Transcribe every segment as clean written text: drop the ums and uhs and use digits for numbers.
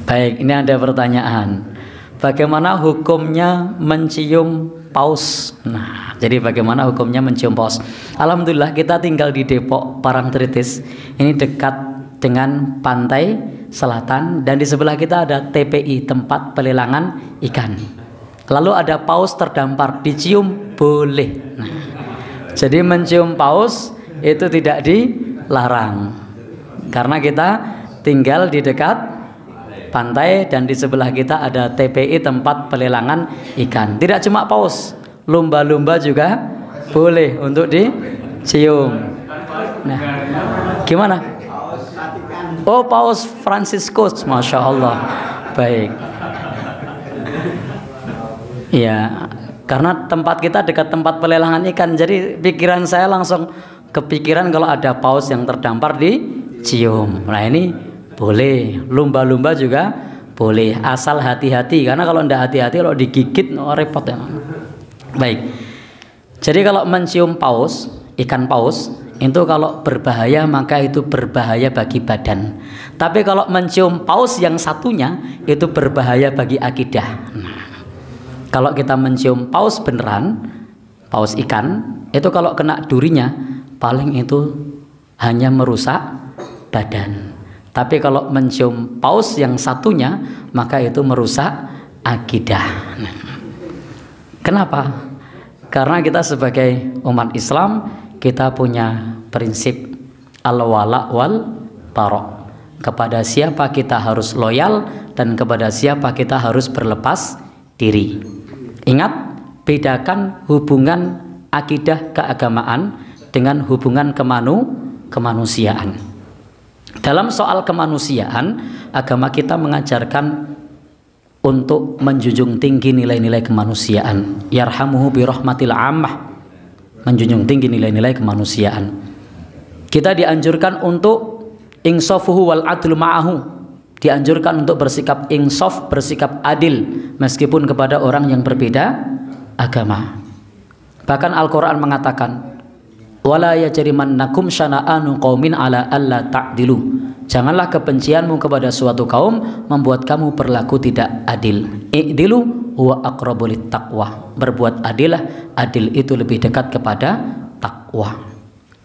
Baik, ini ada pertanyaan. Bagaimana hukumnya mencium paus? Nah, jadi bagaimana hukumnya mencium paus? Alhamdulillah kita tinggal di Depok Parangtritis. Ini dekat dengan pantai selatan dan di sebelah kita ada TPI, tempat pelelangan ikan. Lalu ada paus terdampar, dicium boleh. Nah, jadi mencium paus itu tidak dilarang karena kita tinggal di dekat pantai dan di sebelah kita ada TPI, tempat pelelangan ikan. Tidak cuma paus, lumba-lumba juga boleh untuk dicium. Nah, gimana? Oh, Paus Fransiskus, Masya Allah. Baik. Ya, karena tempat kita dekat tempat pelelangan ikan, jadi pikiran saya langsung kepikiran kalau ada paus yang terdampar dicium. Nah, ini boleh, lumba-lumba juga boleh, asal hati-hati karena kalau tidak hati-hati kalau digigit repot ya. Baik. Jadi kalau mencium paus, ikan paus itu kalau berbahaya maka itu berbahaya bagi badan. Tapi kalau mencium paus yang satunya itu berbahaya bagi akidah. Nah, kalau kita mencium paus beneran, paus ikan, itu kalau kena durinya paling itu hanya merusak badan. Tapi kalau mencium paus yang satunya maka itu merusak akidah. Kenapa? Karena kita sebagai umat Islam kita punya prinsip al-wala wal bara'. Kepada siapa kita harus loyal dan kepada siapa kita harus berlepas diri. Ingat, bedakan hubungan akidah keagamaan dengan hubungan kemanusiaan. Dalam soal kemanusiaan, agama kita mengajarkan untuk menjunjung tinggi nilai-nilai kemanusiaan. Yarhamuhu birahmatil ammah, menjunjung tinggi nilai-nilai kemanusiaan. Kita dianjurkan untuk insafuhu wal adlu ma'ahu, dianjurkan untuk bersikap insaf, bersikap adil meskipun kepada orang yang berbeda agama. Bahkan Al-Quran mengatakan, wala yajrimannakum syana'anu qaumin ala alla ta'dilu. Janganlah kebencianmu kepada suatu kaum membuat kamu berlaku tidak adil. I'dilu huwa aqrabu littaqwa. Berbuat adillah, adil itu lebih dekat kepada takwa.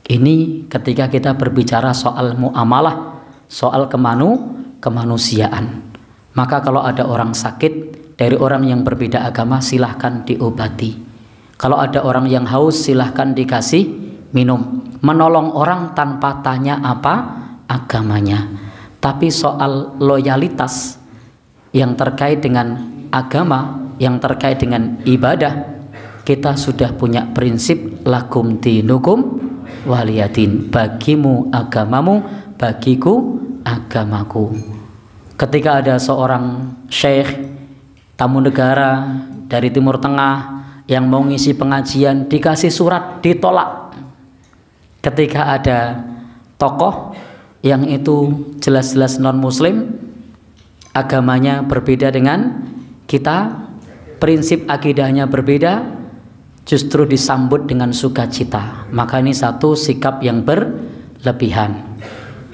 Ini ketika kita berbicara soal muamalah, soal kemanusiaan. Maka kalau ada orang sakit dari orang yang berbeda agama, silahkan diobati. Kalau ada orang yang haus, silahkan dikasih minum. Menolong orang tanpa tanya apa agamanya. Tapi soal loyalitas yang terkait dengan agama, yang terkait dengan ibadah, kita sudah punya prinsip lakum dinukum waliyadin. Bagimu agamamu, bagiku agamaku. Ketika ada seorang syekh tamu negara dari Timur Tengah yang mau ngisi pengajian, dikasih surat, ditolak. Ketika ada tokoh yang itu jelas-jelas non muslim, agamanya berbeda dengan kita, prinsip akidahnya berbeda, justru disambut dengan sukacita. Maka ini satu sikap yang berlebihan.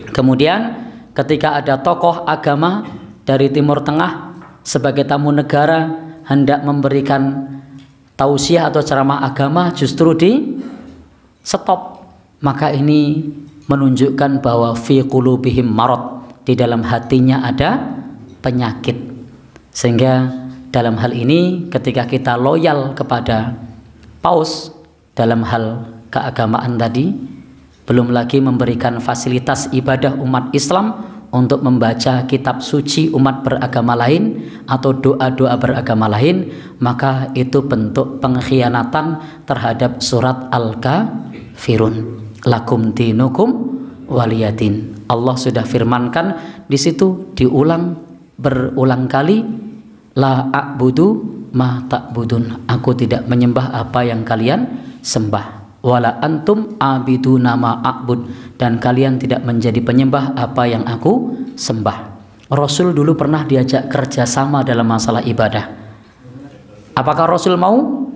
Kemudian ketika ada tokoh agama dari Timur Tengah sebagai tamu negara hendak memberikan tausiah atau ceramah agama, justru di stop. Maka ini menunjukkan bahwa fi qulubihim marad, di dalam hatinya ada penyakit. Sehingga dalam hal ini ketika kita loyal kepada paus dalam hal keagamaan tadi, belum lagi memberikan fasilitas ibadah umat Islam untuk membaca kitab suci umat beragama lain atau doa-doa beragama lain, maka itu bentuk pengkhianatan terhadap surat Al-Kafirun. Lakum dinukum waliyadin. Allah sudah firmankan di situ, diulang berulang kali, la a'budu ma ta'budun. Aku tidak menyembah apa yang kalian sembah. Wala antum abiduna ma a'bud, dan kalian tidak menjadi penyembah apa yang aku sembah. Rasul dulu pernah diajak kerjasama dalam masalah ibadah. Apakah Rasul mau?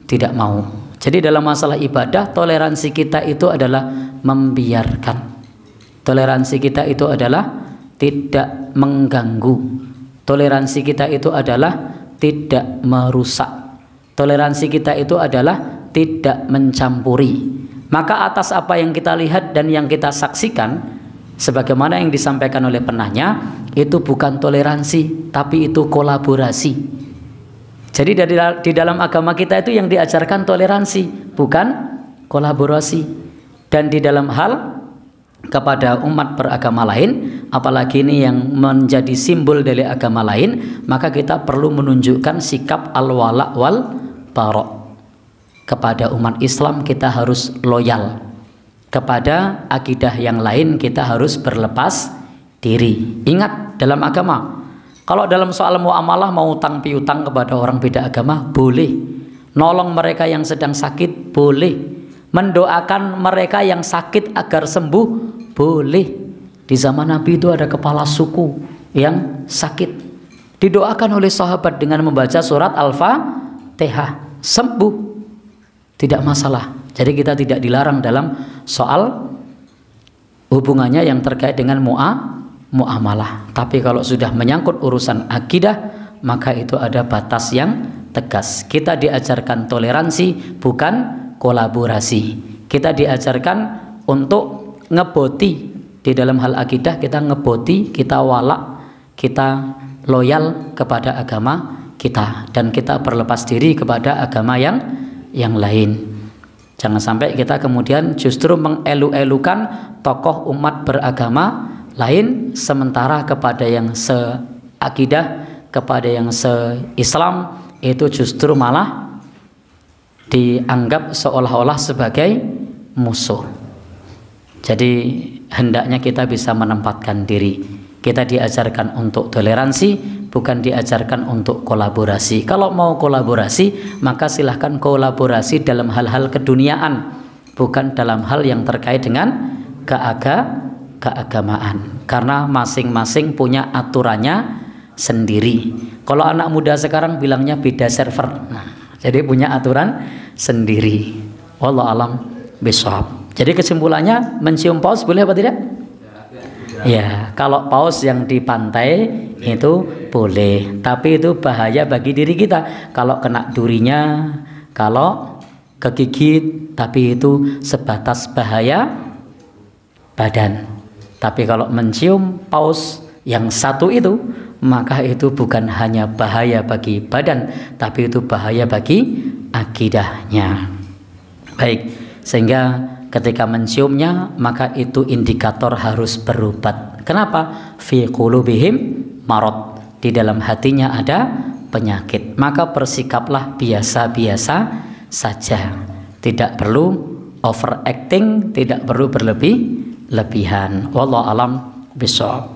Tidak mau. Jadi dalam masalah ibadah, toleransi kita itu adalah membiarkan. Toleransi kita itu adalah tidak mengganggu, Toleransi kita itu adalah tidak merusak. Toleransi kita itu adalah tidak mencampuri. Maka atas apa yang kita lihat dan yang kita saksikan, sebagaimana yang disampaikan oleh penanya, itu bukan toleransi, tapi itu kolaborasi. Jadi di dalam agama kita itu yang diajarkan toleransi, bukan kolaborasi. Dan di dalam hal kepada umat beragama lain, apalagi ini yang menjadi simbol dari agama lain, maka kita perlu menunjukkan sikap al-wala wal bara. Kepada umat Islam kita harus loyal, kepada akidah yang lain kita harus berlepas diri. Ingat, dalam agama, kalau dalam soal muamalah mau utang piutang kepada orang beda agama boleh, nolong mereka yang sedang sakit boleh, mendoakan mereka yang sakit agar sembuh boleh. Di zaman Nabi itu ada kepala suku yang sakit, didoakan oleh sahabat dengan membaca surat Al-Fatihah, sembuh, tidak masalah. Jadi kita tidak dilarang dalam soal hubungannya yang terkait dengan muamalah. Tapi kalau sudah menyangkut urusan akidah, maka itu ada batas yang tegas. Kita diajarkan toleransi, bukan kolaborasi. Kita diajarkan untuk ngeboti. Di dalam hal akidah kita ngeboti, kita wala, kita loyal kepada agama kita, dan kita berlepas diri kepada agama yang lain. Jangan sampai kita kemudian justru mengelu-elukan tokoh umat beragama lain, sementara kepada yang seakidah, kepada yang se-Islam itu justru malah dianggap seolah-olah sebagai musuh. Jadi hendaknya kita bisa menempatkan diri. Kita diajarkan untuk toleransi, bukan diajarkan untuk kolaborasi. Kalau mau kolaborasi, maka silahkan kolaborasi dalam hal-hal keduniaan, bukan dalam hal yang terkait dengan keagamaan. Karena masing-masing punya aturannya sendiri. Kalau anak muda sekarang bilangnya beda server. Nah, jadi punya aturan sendiri. Wallahu alam bishawab. Jadi kesimpulannya, mencium paus boleh apa tidak? Ya, kalau paus yang di pantai itu boleh, tapi itu bahaya bagi diri kita. Kalau kena durinya, kalau kegigit, tapi itu sebatas bahaya badan. Tapi kalau mencium paus yang satu itu, maka itu bukan hanya bahaya bagi badan, tapi itu bahaya bagi akidahnya. Baik, sehingga ketika menciumnya, maka itu indikator harus berobat. Kenapa? Fi qulubihim marad, di dalam hatinya ada penyakit. Maka bersikaplah biasa-biasa saja, tidak perlu overacting, tidak perlu berlebihan. Wallahu alam bishawab.